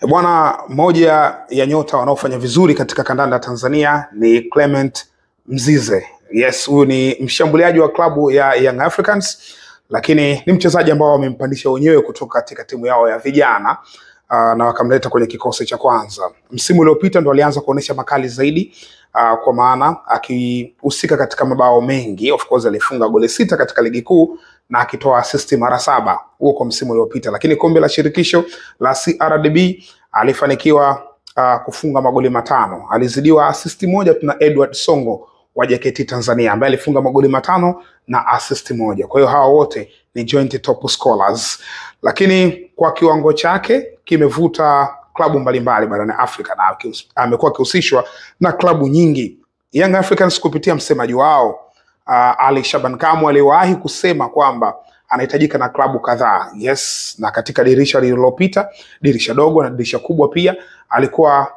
Bwana, moja ya nyota wanaofanya vizuri katika kandanda Tanzania ni Clement Mzize. Yes, huyu ni mshambuliaji wa klabu ya Young Africans, lakini ni mchezaji ambao wamempandisha wenyewe kutoka katika timu yao ya vijana na wakamleta kwenye kikosi cha kwanza. Msimu uliopita ndo alianza kuonesha makali zaidi, kwa maana akihusika katika mabao mengi. Of course alifunga goli 6 katika ligi kuu na akitoa assist mara 7 huo kwa msimu uliopita, lakini kombe la shirikisho la CRDB alifanikiwa kufunga magoli 5. Alizidiwa assist moja na Edward Songo wa JKT Tanzania ambaye alifunga magoli 5 na assist moja. Kwa hiyo hawa wote ni joint top scorers, lakini kwa kiwango chake kimevuta klabu mbalimbali barani Afrika na amekuwa akihusishwa na klabu nyingi. Young Africans kupitia msemaji wao Ali Shaban Kamwe aliwahi kusema kwamba anahitajika na klabu kadhaa. Yes, na katika dirisha lililopita, dirisha dogo na dirisha kubwa pia, alikuwa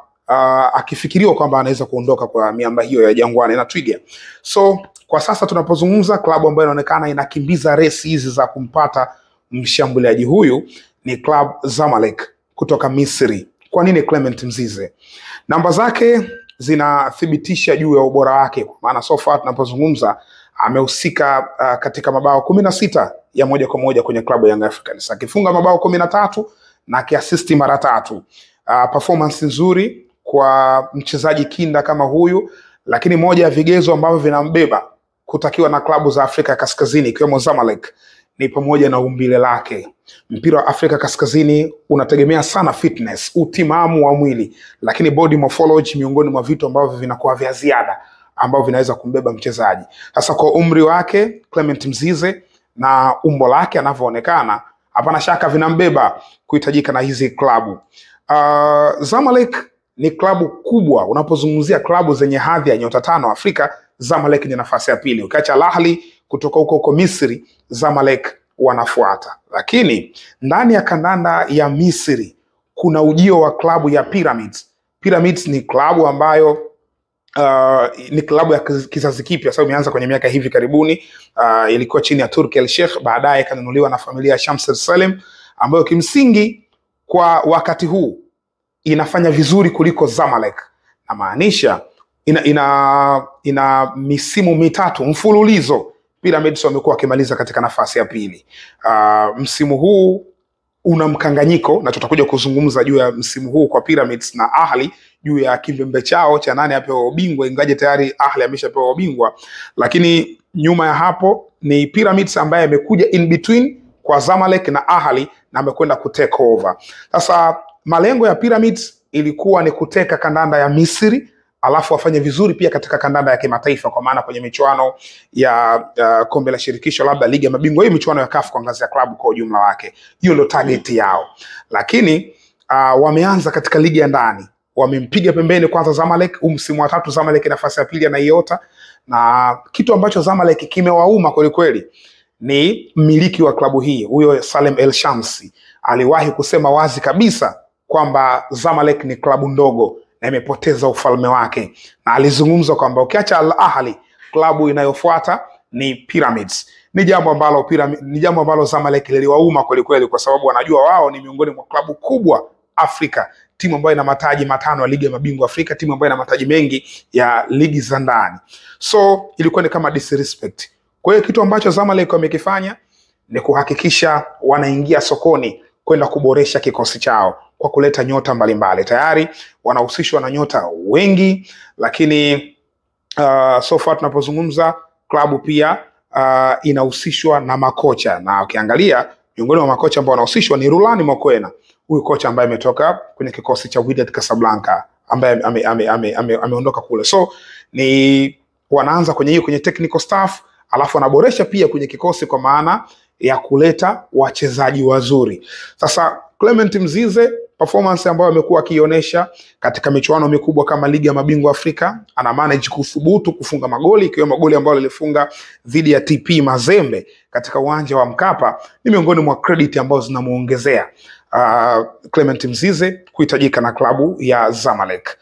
akifikiriwa kwamba anaweza kuondoka kwa miamba hiyo ya Jangwani na Twiga. So kwa sasa tunapozungumza, klabu ambayo inaonekana inakimbiza resi hizi za kumpata mshambuliaji huyu ni klabu Zamalek kutoka Misri. Kwa nini Clement Mzize? Namba zake zinathibitisha juu ya ubora wake, kwa maana so far tunapozungumza amehusika katika mabao 16 ya moja kwa moja kwenye klabu ya Young Africans, akifunga mabao 13 na akiasisti mara 3. Performance nzuri kwa mchezaji kinda kama huyu, lakini moja ya vigezo ambavyo vinambeba kutakiwa na klabu za Afrika Kaskazini ikiwemo Zamalek ni pamoja na umbile lake. Mpira wa Afrika Kaskazini unategemea sana fitness, utimamu wa mwili, lakini body morphology miongoni mwa vitu ambavyo vinakuwa vya ziada ambavyo vinaweza kumbeba mchezaji. Sasa kwa umri wake Clement Mzize na umbo lake anavyoonekana, hapana shaka vinambeba kuhitajika na hizi klabu. Zamalek ni klabu kubwa. Unapozungumzia klabu zenye hadhi ya nyota 5 Afrika, Zamalek ni nafasi ya pili. Ukiacha Al Ahly kutoka huko Misri, Zamalek wanafuata. Lakini ndani ya kandanda ya Misri kuna ujio wa klabu ya Pyramids. Pyramids ni klabu ambayo ni klabu ya kizazi kipya, sababu imeanza kwenye miaka hivi karibuni. Ilikuwa chini ya Turki El Sheikh, baadaye ikanunuliwa na familia ya Shams El Salem, ambayo kimsingi kwa wakati huu inafanya vizuri kuliko Zamalek. Na maanisha ina misimu 3 mfululizo Pyramids wamekuwa wakimaliza katika nafasi ya pili. Msimu huu una mkanganyiko na tutakuja kuzungumza juu ya msimu huu kwa Pyramids na Ahli, juu ya kimbembe chao cha nani apewa ubingwa, ingaje tayari Ahli ameshapewa ubingwa. Lakini nyuma ya hapo ni Pyramids ambaye amekuja in between kwa Zamalek na Ahli na amekwenda kutake over. Sasa malengo ya Pyramids ilikuwa ni kuteka kandanda ya Misri, alafu wafanye vizuri pia katika kandanda ya kimataifa, kwa maana kwenye michuano ya kombe la shirikisho, labda ligi ya mabingwa, hiyo michuano ya CAF kwa ngazi ya klabu kwa ujumla wake. Hiyo ndio target yao. Lakini wameanza katika ligi ya ndani, wamempiga pembeni kwanza Zamalek. Msimu wa 3 Zamalek nafasi ya pili anaiota, na kitu ambacho Zamalek kimewauma kweli kweli ni mmiliki wa klabu hii, huyo Salem El Shamsi. Aliwahi kusema wazi kabisa kwamba Zamalek ni klabu ndogo na imepoteza ufalme wake, na alizungumza kwamba ukiacha Al Ahly, klabu inayofuata ni Pyramids. Ni jambo ambalo Zamalek liliwauma kweli kweli, kwa sababu wanajua wao ni miongoni mwa klabu kubwa Afrika, timu ambayo ina mataji 5 ya ligi ya mabingwa Afrika, timu ambayo ina mataji mengi ya ligi za ndani. So ilikuwa ni kama disrespect. Kwa hiyo kitu ambacho Zamalek wamekifanya ni kuhakikisha wanaingia sokoni kwenda kuboresha kikosi chao kwa kuleta nyota mbalimbali. Tayari wanahusishwa na nyota wengi, lakini so far tunapozungumza klabu pia inahusishwa na makocha, na ukiangalia miongoni mwa makocha ambao wanahusishwa ni Rulani Mokoena, huyu kocha ambaye ametoka kwenye kikosi cha Wydad Casablanca, ambaye ameondoka kule. So ni wanaanza kwenye technical staff, alafu wanaboresha pia kwenye kikosi kwa maana ya kuleta wachezaji wazuri. Sasa Clement Mzize, performance ambayo amekuwa akionyesha katika michuano mikubwa kama ligi ya mabingwa Afrika, ana manage kuthubutu kufunga magoli, ikiwemo magoli ambayo alifunga dhidi ya TP Mazembe katika uwanja wa Mkapa, ni miongoni mwa credit ambazo zinamuongezea Clement Mzize kuhitajika na klabu ya Zamalek.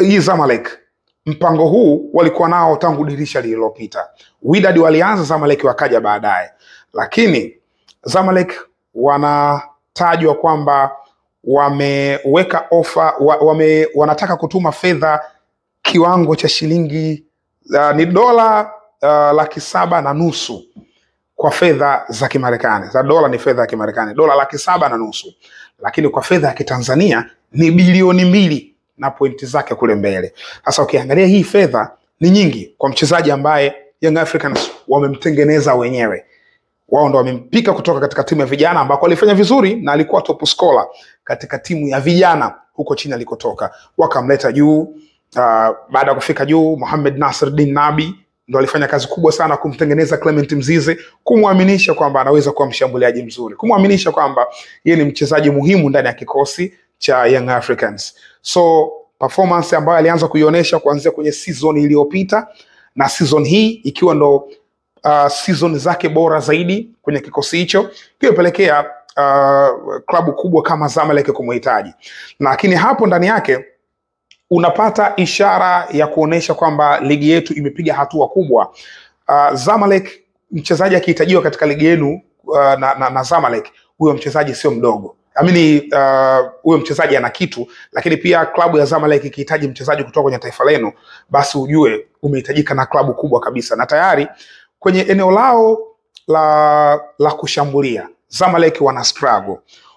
Hii Zamalek, mpango huu walikuwa nao tangu dirisha lililopita. Wydad walianza, Zamalek wakaja baadaye, lakini Zamalek wanatajwa kwamba wameweka ofa, wanataka kutuma fedha kiwango cha shilingi ni dola $750,000 kwa fedha za Kimarekani. Za dola ni fedha ya Kimarekani, dola $750,000, lakini kwa fedha ya Kitanzania ni bilioni 2 na pointi zake kule mbele. Sasa ukiangalia hii fedha ni nyingi kwa mchezaji ambaye Young Africans wamemtengeneza wenyewe. Wao ndo wamempika kutoka katika timu ya vijana ambako alifanya vizuri na alikuwa top scorer katika timu ya vijana huko chini alikotoka. Wakamleta juu, baada ya kufika juu Mohamed Nasreddine Nabi ndo alifanya kazi kubwa sana kumtengeneza Clement Mzize, kumwaminisha kwamba anaweza kuwa mshambuliaji mzuri, kumwaminisha kwamba yeye ni mchezaji muhimu ndani ya kikosi cha Young Africans. So performance ambayo alianza kuionyesha kuanzia kwenye season iliyopita na season hii ikiwa ndo season zake bora zaidi kwenye kikosi hicho, kilipelekea klabu kubwa kama Zamalek kumhitaji. Lakini hapo ndani yake unapata ishara ya kuonesha kwamba ligi yetu imepiga hatua kubwa. Zamalek, mchezaji akihitajiwa katika ligi yenu na Zamalek, huyo mchezaji sio mdogo. Huyo mchezaji ana kitu, lakini pia klabu ya Zamalek ikihitaji mchezaji kutoka kwenye taifa lenu, basi ujue umehitajika na klabu kubwa kabisa. Na tayari kwenye eneo lao la kushambulia Zamalek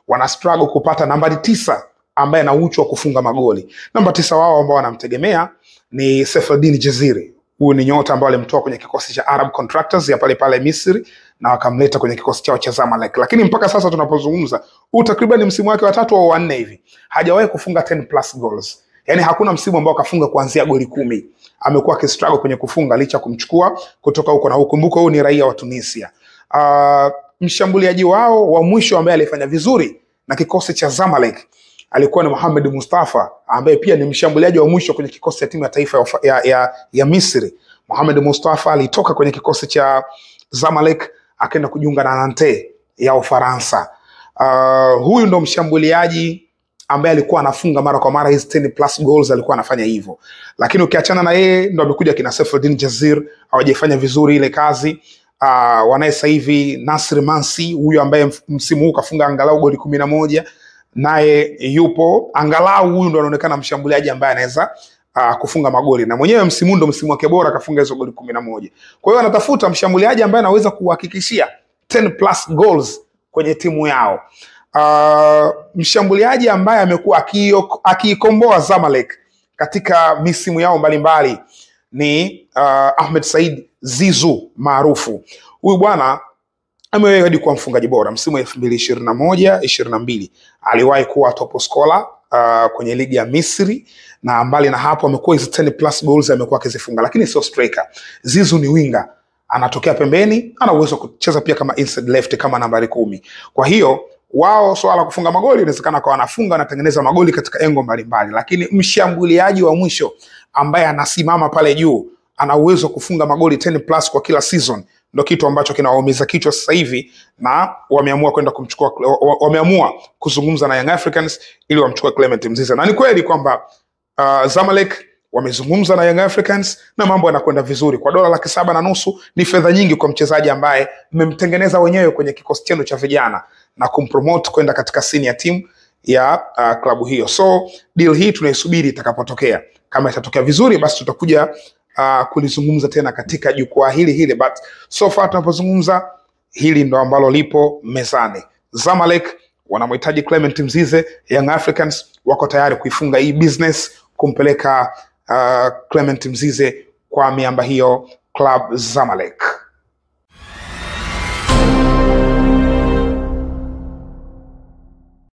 wana struggle kupata nambari 9 ambaye ana uchu wa kufunga magoli. Namba 9 wao ambao wanamtegemea ni Saifeddine Djezzy. Huyu ni nyota ambaye alimtoa kwenye kikosi cha Arab Contractors ya pale Misri na wakamleta kwenye kikosi chao cha Zamalek. Lakini mpaka sasa tunapozungumza, takriban msimu wake wa 3 au 4 hivi, hajawahi kufunga 10+ goals. Yaani hakuna msimu ambao kafunga kuanzia goli 10. Amekuwa akistruggle kwenye kufunga licha kumchukua kutoka huko na huko. Kumbuka huyu ni raia wa Tunisia. Mshambuliaji wao wa mwisho ambaye alifanya vizuri na kikosi cha Zamalek alikuwa ni Mohamed Mustafa, ambaye pia ni mshambuliaji wa mwisho kwenye kikosi cha timu ya taifa ya Misri. Mohamed Mustafa alitoka kwenye kikosi cha Zamalek akaenda kujiunga na Nantes ya Ufaransa. Huyu ndo mshambuliaji ambaye alikuwa anafunga mara kwa mara hizi 10+ goals, alikuwa anafanya hivyo. Lakini ukiachana na yeye ndo amekuja kina Saifeddine Djezzy, hawajafanya vizuri ile kazi. Wanaye sasa hivi Nasri Mansi, huyu ambaye msimu huu kafunga angalau goli 11, naye yupo. Angalau huyu ndo anaonekana mshambuliaji ambaye anaweza kufunga magoli, na mwenyewe msimu ndo msimu wake bora, kafunga hizo goli 11. Kwa hiyo anatafuta mshambuliaji ambaye anaweza kuhakikishia 10+ goals kwenye timu yao. Mshambuliaji ambaye amekuwa akiikomboa Zamalek katika misimu yao mbalimbali ni Ahmed Said Zizou maarufu. Huyu bwana amewahi hadi kuwa mfungaji bora msimu wa 2021-22. Aliwahi kuwa top scorer kwenye ligi ya Misri, na mbali na hapo amekuwa hizo 10+ goals amekuwa akizifunga, lakini sio striker. Zizou ni winger, anatokea pembeni, ana uwezo kucheza pia kama inside left kama nambari 10. Kwa hiyo wao swala kufunga magoli inawezekana kwa wanafunga na tengeneza magoli katika engo mbalimbali, lakini mshambuliaji wa mwisho ambaye anasimama pale juu ana uwezo kufunga magoli 10+ kwa kila season, ndio kitu ambacho kinawaumiza kichwa sasa hivi, na wameamua kuzungumza na Young Africans ili wamchukue Clement Mzize. Na ni kweli kwamba Zamalek wamezungumza na Young Africans na mambo yanakwenda vizuri. Kwa dola $750,000 ni fedha nyingi kwa mchezaji ambaye mmemtengeneza wenyewe kwenye kikosi chenu cha vijana na kumpromote kwenda katika senior team ya klabu hiyo. So deal hii tunaisubiri itakapotokea. Kama itatokea vizuri, basi tutakuja kulizungumza tena katika jukwaa hili, but so far tunapozungumza hili ndo ambalo lipo mezani. Zamalek wanamhitaji Clement Mzize, Young Africans wako tayari kuifunga hii business, kumpeleka Clement Mzize kwa miamba hiyo Club Zamalek.